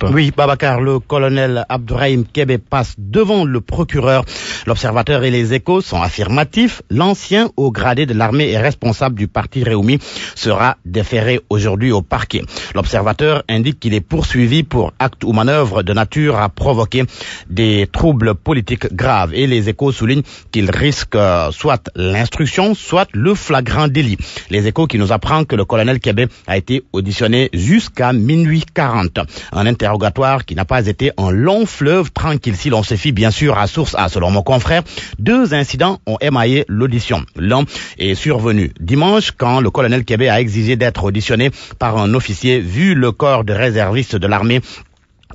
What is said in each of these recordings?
Oui, Babacar, le colonel Abdourahim Kébé passe devant le procureur. L'Observateur et les Échos sont affirmatifs. L'ancien haut gradé de l'armée et responsable du parti Réumi sera déféré aujourd'hui au parquet. L'Observateur indique qu'il est poursuivi pour actes ou manœuvres de nature à provoquer des troubles politiques graves. Et les Échos soulignent qu'il risque soit l'instruction, soit le flagrant délit. Les Échos qui nous apprend que le colonel Kébé a été auditionné jusqu'à minuit 40. Un interrogatoire qui n'a pas été un long fleuve tranquille si l'on se fie bien sûr à source A. Selon mon confrère, 2 incidents ont émaillé l'audition. L'un est survenu dimanche quand le colonel Kébé a exigé d'être auditionné par un officier vu le corps de réservistes de l'armée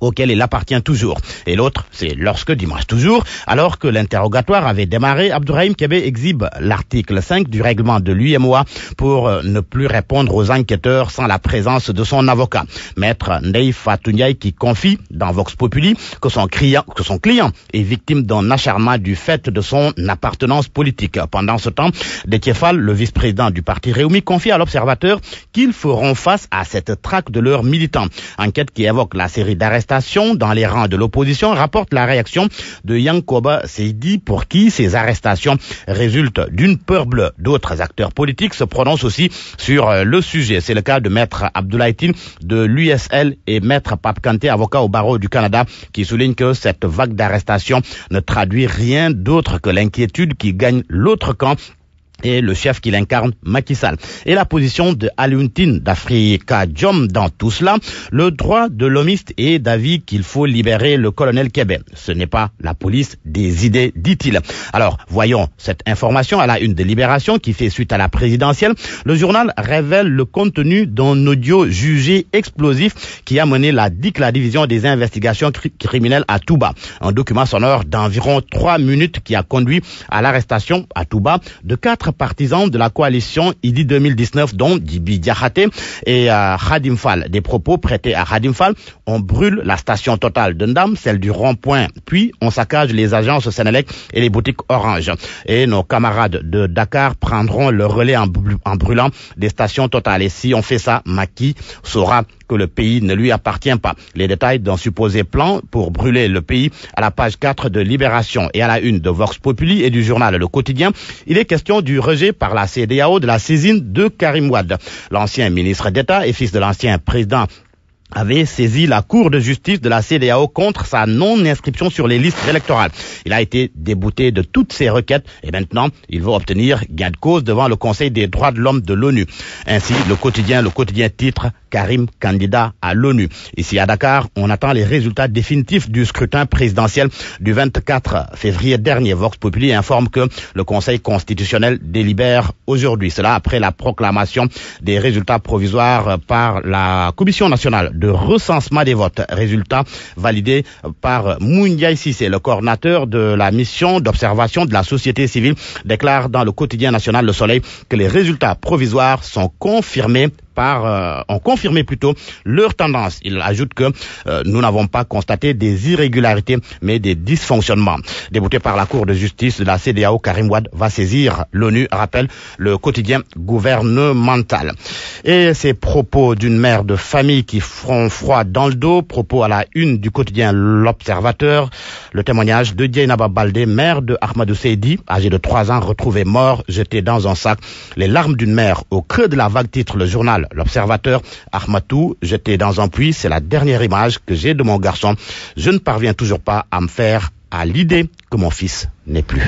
auquel il appartient toujours. Et l'autre, c'est lorsque, dimanche toujours, alors que l'interrogatoire avait démarré, Abdourahim Kébé exhibe l'article 5 du règlement de l'UMOA pour ne plus répondre aux enquêteurs sans la présence de son avocat. Maître Ndeye Fatou Ndiaye qui confie dans Vox Populi que son client est victime d'un acharnement du fait de son appartenance politique. Pendant ce temps, Déthié Fall, le vice-président du parti Réumi, confie à l'Observateur qu'ils feront face à cette traque de leurs militants. Enquête qui évoque la série d'arrestations dans les rangs de l'opposition rapporte la réaction de Yankoba Seydi pour qui ces arrestations résultent d'une peur bleue. D'autres acteurs politiques se prononcent aussi sur le sujet. C'est le cas de Maître Abdoulaye Tine de l'USL et Maître Pape Kanté, avocat au barreau du Canada, qui souligne que cette vague d'arrestations ne traduit rien d'autre que l'inquiétude qui gagne l'autre camp et le chef qui l'incarne, Macky Sall. Et la position de Alioune Tine d'Africa Jom dans tout cela, le droit de l'homiste est d'avis qu'il faut libérer le colonel Kébé. Ce n'est pas la police des idées, dit-il. Alors, voyons cette information à la une de Libération qui fait suite à la présidentielle. Le journal révèle le contenu d'un audio jugé explosif qui a mené la DIC, la division des investigations criminelles à Touba. Un document sonore d'environ 3 minutes qui a conduit à l'arrestation à Touba de 4 partisans de la coalition IDI 2019, dont Djibi Diakhaté et Khadim Fall. Des propos prêtés à Khadim Fall: on brûle la station Total de Ndam, celle du rond-point, puis on saccage les agences Sénélec et les boutiques Orange. Et nos camarades de Dakar prendront le relais en brûlant des stations Total. Et si on fait ça, Macky saura que le pays ne lui appartient pas. Les détails d'un supposé plan pour brûler le pays à la page 4 de Libération et à la une de Vox Populi et du journal Le Quotidien. Il est question du rejet par la CEDEAO de la saisine de Karim Wade. L'ancien ministre d'État et fils de l'ancien président avait saisi la Cour de justice de la CEDEAO contre sa non-inscription sur les listes électorales. Il a été débouté de toutes ses requêtes et maintenant, il veut obtenir gain de cause devant le Conseil des droits de l'homme de l'ONU. Ainsi, le quotidien titre Karim candidat à l'ONU. Ici à Dakar, on attend les résultats définitifs du scrutin présidentiel du 24 février dernier. Vox Populi informe que le Conseil constitutionnel délibère aujourd'hui. Cela après la proclamation des résultats provisoires par la Commission nationale de recensement des votes. Résultats validés par Moundiaï Sissé, le coordinateur de la mission d'observation de la société civile, déclare dans le quotidien national Le Soleil que les résultats provisoires sont confirmés ont confirmé plutôt leur tendance. Il ajoute que nous n'avons pas constaté des irrégularités, mais des dysfonctionnements. Débouté par la Cour de justice de la CEDEAO, Karim Wade va saisir l'ONU, rappelle le quotidien gouvernemental. Et ces propos d'une mère de famille qui font froid dans le dos, propos à la une du quotidien L'Observateur, le témoignage de Dieynaba Baldé, mère de Ahmadou Seydi, âgé de 3 ans, retrouvé mort, jeté dans un sac. Les larmes d'une mère au creux de la vague, titre le journal L'Observateur. Ahmadou jeté dans un puits, c'est la dernière image que j'ai de mon garçon. Je ne parviens toujours pas à me faire à l'idée que mon fils n'est plus.